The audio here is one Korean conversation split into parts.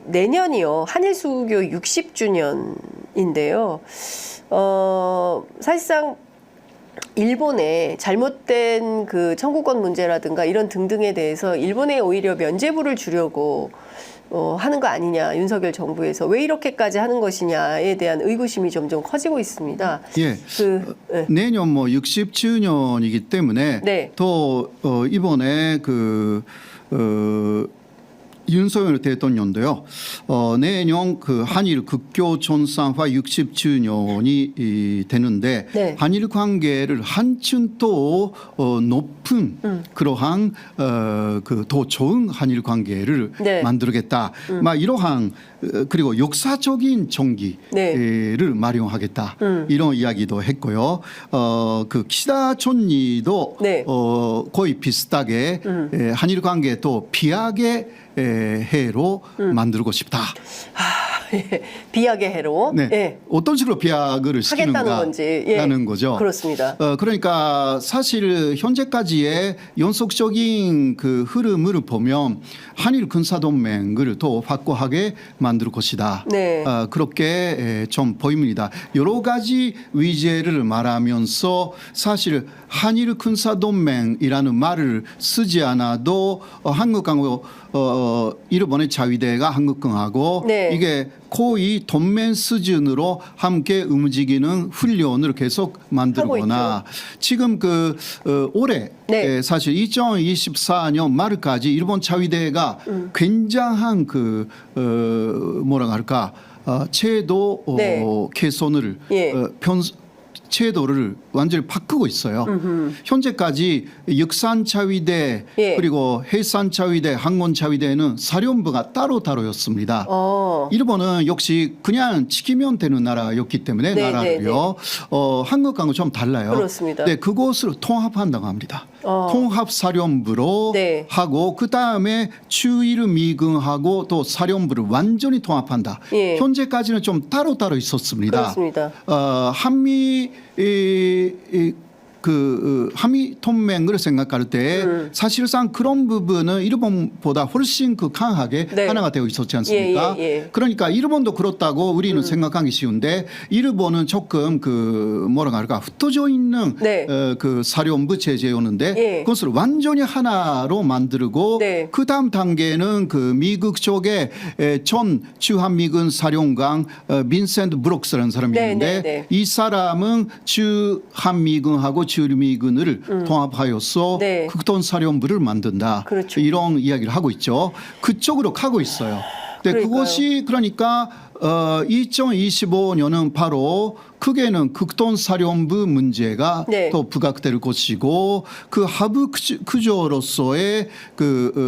내년이요. 한일 수교 60주년인데요. 사실상 일본의 잘못된 그 청구권 문제라든가 이런 등등에 대해서 일본에 오히려 면죄부를 주려고 하는 거 아니냐, 윤석열 정부에서 왜 이렇게까지 하는 것이냐에 대한 의구심이 점점 커지고 있습니다. 예. 네. 내년 뭐 60주년이기 때문에 네. 또 이번에 윤석열 대통령도요. 내년 그 한일 국교 전상화 60주년이 되는데 네. 한일 관계를 한층 또 높은 그러한 그 더 좋은 한일 관계를 네. 만들겠다. 막 이러한 그리고 역사적인 정기를 네. 마련하겠다. 이런 이야기도 했고요. 그 키시다 총리도 네. 거의 비슷하게 한일 관계 또 비약의 해로 만들고 싶다. 예. 비약의 해로. 네. 예. 어떤 식으로 비약을 하겠다는 건지. 예. 시키는가라는 거죠. 그렇습니다. 그러니까 사실 현재까지의 연속적인 그 흐름을 보면 한일 군사동맹을 더 확고하게 만들 것이다. 네. 그렇게 좀 보입니다. 여러 가지 위제를 말하면서 사실 한일 군사동맹이라는 말을 쓰지 않아도 한국하고 일본의 자위대가 한국군하고 네. 이게 거의 동맹 수준으로 함께 움직이는 훈련을 계속 만들거나 지금 올해 네. 사실 2024년 말까지 일본 자위대가 굉장한 뭐라 할까 제도 네. 개선을 예. 제도를 완전히 바꾸고 있어요. 현재까지 육산 자위대 예. 그리고 해산 자위대, 항공 자위대는 사령부가 따로따로였습니다. 일본은 역시 그냥 지키면 되는 나라였기 때문에 네, 나라를요. 한국과는 좀 달라요. 그렇습니다. 네, 그것을 통합한다고 합니다. 통합 사령부로 네. 하고 그 다음에 주일 미군하고 또 사령부를 완전히 통합한다. 예. 현재까지는 좀 따로따로 있었습니다. 그렇습니다. 한미 한미 동맹을 생각할 때 사실상 그런 부분은 일본보다 훨씬 강하게 네. 하나가 되어 있었지 않습니까? 예. 그러니까 일본도 그렇다고 우리는 생각하기 쉬운데 일본은 조금 뭐라 할까 흩어져 있는 네. 그 사령부 체제였는데 예. 그것을 완전히 하나로 만들고 네. 그 다음 단계는 미국 쪽에 전 주한미군 사령관 빈센트 브록스라는 사람이 네, 있는데 네. 이 사람은 주한미군하고 주미군을 통합하여서 네. 극동 사령부를 만든다. 그렇죠. 이런 이야기를 하고 있죠. 그쪽으로 가고 있어요. 네, 그것이 그러니까 2025년은 바로 크게는 극동사령부 문제가 네. 또 부각될 것이고 그 하부 구조로서의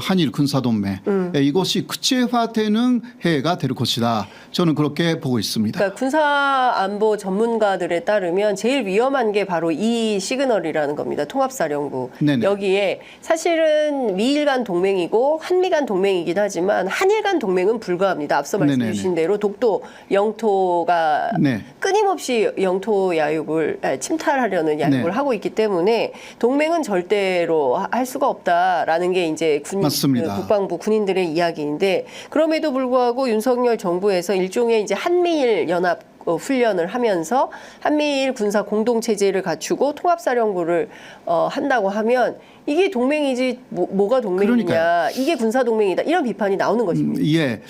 한일 군사동맹 이것이 구체화되는 해가 될 것이다. 저는 그렇게 보고 있습니다. 그러니까 군사안보 전문가들에 따르면 제일 위험한 게 바로 이 시그널이라는 겁니다. 통합사령부. 네네. 여기에 사실은 미일 간 동맹이고 한미 간 동맹이긴 하지만 한일 간 동맹은 불가합니다. 앞서 말씀 네네네. 주신 대로 독도 영토가 네. 끊임없이 영토 야육을 침탈하려는 야육을 네. 하고 있기 때문에 동맹은 절대로 할 수가 없다라는 게 이제 맞습니다. 국방부 군인들의 이야기인데 그럼에도 불구하고 윤석열 정부에서 일종의 이제 한미일 연합 훈련을 하면서 한미일 군사 공동 체제를 갖추고 통합사령부를 한다고 하면 이게 동맹이지 뭐가 동맹이냐. 그러니까요. 이게 군사동맹이다. 이런 비판이 나오는 것입니다. 예.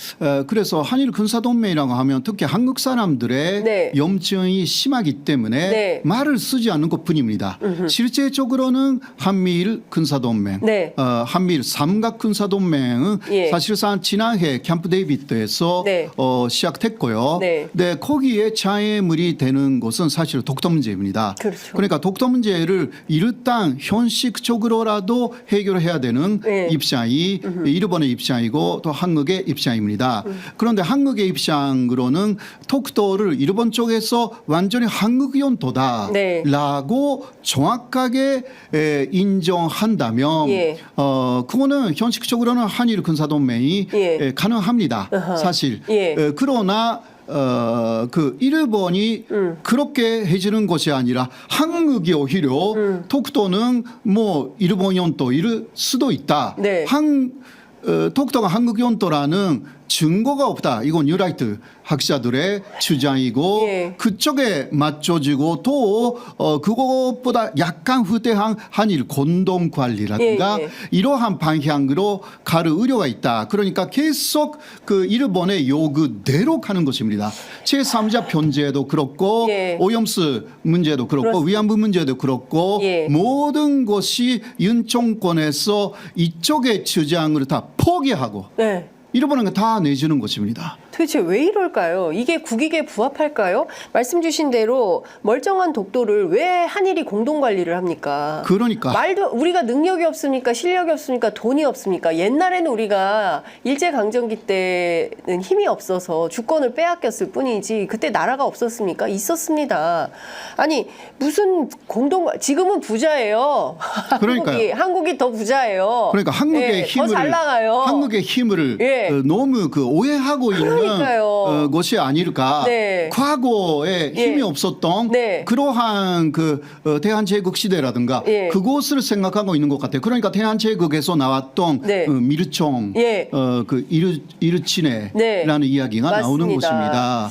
그래서 한일 군사동맹이라고 하면 특히 한국 사람들의 네. 염증이 심하기 때문에 네. 말을 쓰지 않는 것뿐입니다. 실제적으로는 한미일 군사동맹, 네. 한미일 삼각 군사동맹은 예. 사실상 지난해 캠프 데이비드에서 네. 시작됐고요. 네. 거기에 장애물이 되는 것은 사실 독도 문제입니다. 그렇죠. 그러니까 독도 문제를 일단 현실적으로라도 해결해야 되는 네. 입장이 일본의 입장이고 또 한국의 입장입니다. 그런데 한국의 입장으로는 독도를 일본 쪽에서 완전히 한국 영토다라고 네. 정확하게 인정한다면 예. 그거는 현실적으로는 한일 군사동맹이 예. 가능합니다. 사실. 예. 그러나 일본이 그렇게 해주는 것이 아니라 한국이 오히려 독도는 뭐 일본 영토일 수도 있다. 네. 독도가 한국 영토라는 증거가 없다. 이건 뉴라이트 학자들의 주장이고 예. 그쪽에 맞춰지고 또 그것보다 약간 후대한 한일 공동 관리라든가 예, 예. 이러한 방향으로 갈 의료가 있다. 그러니까 계속 그 일본의 요구대로 가는 것입니다. 제3자 편제도 그렇고 예. 오염수 문제도 그렇고 그렇습니다. 위안부 문제도 그렇고 예. 모든 것이 윤 정권에서 이쪽의 주장을 다 포기하고 네. 일본은 다 내주는 것입니다. 도대체 왜 이럴까요? 이게 국익에 부합할까요? 말씀 주신 대로 멀쩡한 독도를 왜 한일이 공동 관리를 합니까? 그러니까 말도 우리가 능력이 없습니까? 실력이 없습니까? 돈이 없습니까? 옛날에는 우리가 일제강점기 때는 힘이 없어서 주권을 빼앗겼을 뿐이지 그때 나라가 없었습니까? 있었습니다. 아니 무슨 지금은 부자예요. 그러니까요. 한국이 더 부자예요. 그러니까 한국의 예, 힘을 더 잘 나가요. 한국의 힘을 예. 너무 그 오해하고 있는 그러니까요. 것이 아닐까. 네. 과거에 힘이 예. 없었던 네. 그러한 그 대한제국 시대라든가 예. 그것을 생각하고 있는 것 같아요. 그러니까 대한제국에서 나왔던 네. 미르총, 예. 그 이르치네라는 네. 이야기가 나오는 맞습니다.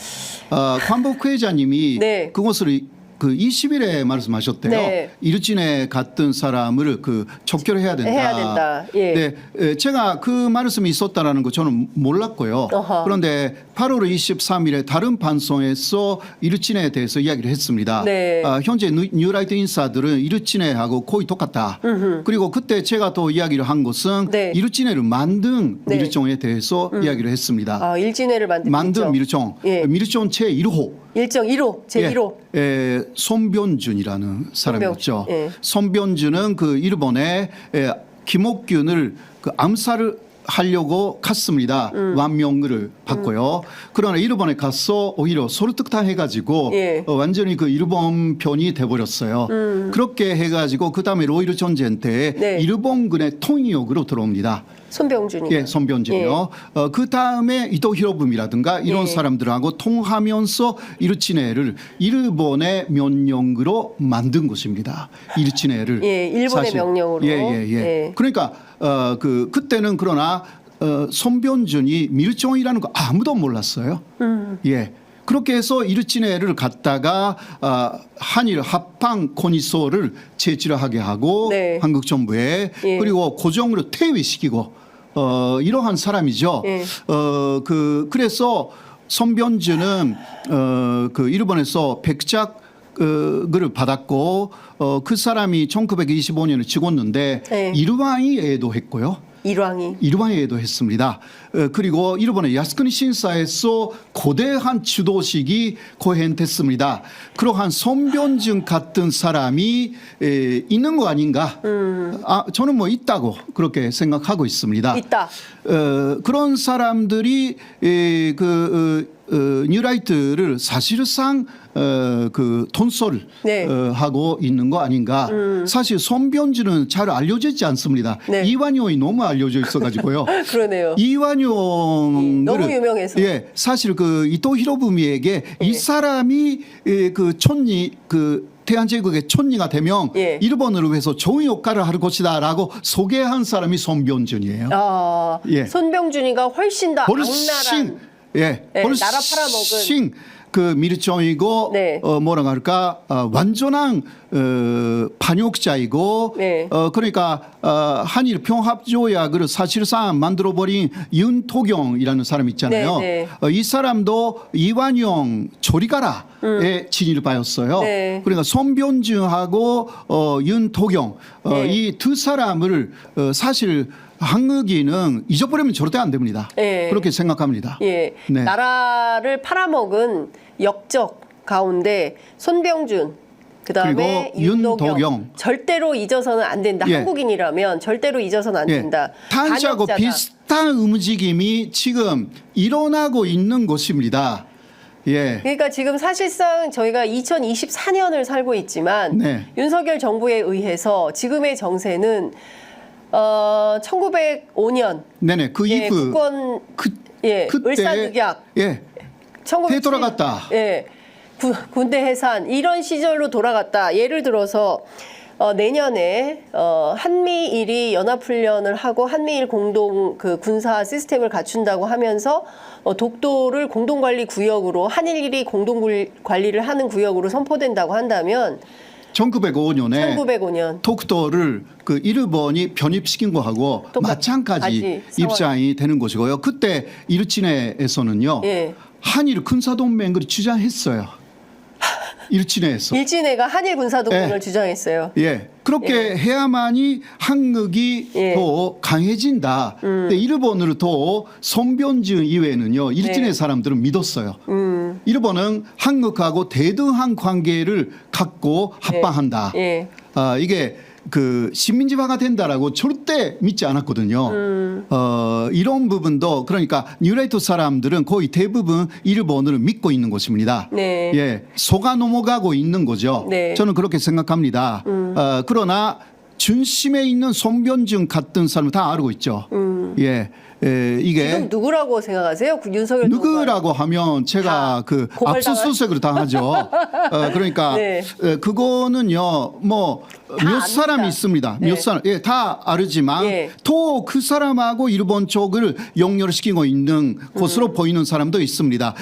것입니다. 관복 회장님이 네. 그것을 그 20일에 말씀하셨대요. 네. 이르진에 갔던 사람을 그 척결해야 된다. 해야 된다. 예. 네, 제가 그 말씀이 있었다라는 거 저는 몰랐고요. 어허. 그런데 8월 23일에 다른 방송에서 이르진에 대해서 이야기를 했습니다. 네. 현재 뉴라이트 인사들은 이르진에하고 거의 똑같다. 그리고 그때 제가 또 이야기를 한 것은 네. 이르진에를 만든 네. 미르총에 대해서 이야기를 했습니다. 아, 일진회를 만든 미르총, 예. 미르총 제1호. 일정 1호, 제1호. 손변준이라는 사람이었죠. 예. 손변준은 그 일본에 김옥균을 그 암살을 하려고 갔습니다. 완명을 받고요. 그러나 일본에 가서 오히려 설득당해가지고 예. 완전히 그 일본 편이 돼버렸어요. 그렇게 해가지고 그 다음에 로이르 전쟁 때 네. 일본군의 통역으로 들어옵니다. 손병준이. 예, 손변진이요. 그 다음에 이토 히로부미라든가 이런 예. 사람들하고 통하면서 이르치네를 일본의 명령으로 만든 것입니다. 이르치네를. 예, 일본의 명령으로. 예. 예. 그러니까 그때는 그러나 손변준이 밀종이라는 거 아무도 몰랐어요. 예. 그렇게 해서 이르치네를 갖다가 한일 합방 건의서를 제출을 하게 하고 네. 한국 정부에 예. 그리고 고정으로 퇴위시키고 이러한 사람이죠. 예. 그래서 손변준은 그 일본에서 백작 을 받았고 그 사람이 1925년에 죽었는데 네. 일왕이 애도했고요. 일왕이. 애도했습니다. 그리고 일본의 야스쿠니 신사에서 거대한 주도식이 거행됐습니다. 그러한 손변준 같은 사람이 있는 거 아닌가? 저는 뭐 있다고 그렇게 생각하고 있습니다. 있다. 그런 사람들이 뉴라이트를 사실상 그 돈소를 네. 하고 있는 거 아닌가. 사실 손변준은 잘 알려져 있지 않습니다. 네. 이완용이 너무 알려져 있어가지고요. 그러네요. 이완용 너무 유명해서. 예, 사실 그 이토 히로부미에게 이 사람이 그 촌리 그 대한제국의 촌리가 되면 예. 일본을 위해서 좋은 역할을 할 것이다라고 소개한 사람이 손변준이에요. 아, 예. 손병준이가 훨씬 더 훨씬 악랄한. 예, 네, 훨씬 나라 팔아먹은. 그 미르총이고 네. 뭐라고 할까 완전한 반역자이고 네. 그러니까 한일 평합조약을 사실상 만들어버린 윤토경이라는 사람 있잖아요. 네, 이 사람도 이완용 조리가라의 친일파였어요. 네. 그러니까 손변준하고 윤토경 네. 이 두 사람을 사실 한국인은 잊어버리면 절대 안 됩니다. 예. 그렇게 생각합니다. 예. 네. 나라를 팔아먹은 역적 가운데 손병준 그다음에 그리고 윤도경. 윤도경 절대로 잊어서는 안 된다. 예. 한국인이라면 절대로 잊어서는 안 된다. 탄자하고 반역자다. 비슷한 움직임이 지금 일어나고 있는 것입니다. 예. 그러니까 지금 사실상 저희가 2024년을 살고 있지만 네. 윤석열 정부에 의해서 지금의 정세는 1905년 네네. 그 예, 이후 국권 예, 그때 을사늑약 예. 1907 되돌아갔다. 예. 군대 해산 이런 시절로 돌아갔다. 예를 들어서 내년에 한미일이 연합훈련을 하고 한미일 공동 그 군사 시스템을 갖춘다고 하면서 독도를 공동관리 구역으로 한일이 공동관리를 하는 구역으로 선포된다고 한다면 1905년에 1905년 독도를 그 일본이 편입시킨 거하고 마찬가지 입장이 되는 것이고요. 그때 일진회에서는요. 예. 한일 군사동맹을 주장했어요. 일진회에서. 일진회가 한일 군사동맹을 예. 주장했어요. 예. 그렇게 해야만이 한국이 예. 더 강해진다. 근데 일본을 더 손변증 이외에는요. 일진회 네. 사람들은 믿었어요. 일본은 한국하고 대등한 관계를 갖고 합방한다. 예. 이게 그 식민지화가 된다라고 절대 믿지 않았거든요. 이런 부분도 그러니까 뉴라이트 사람들은 거의 대부분 일본을 믿고 있는 것입니다. 네. 예, 속아 넘어가고 있는 거죠. 네. 저는 그렇게 생각합니다. 그러나 중심에 있는 손변증 같은 사람 다 알고 있죠. 예, 이게 지금 누구라고 생각하세요? 윤석열 정부가. 누구라고 하면 제가 그 고발당한- 압수수색을 당하죠. 그러니까 네. 그거는요 뭐 몇 압니다. 사람이 있습니다. 네. 몇 사람 다 알지만 예. 또 그 사람하고 일본 쪽을 연결시키고 있는 것으로 보이는 사람도 있습니다.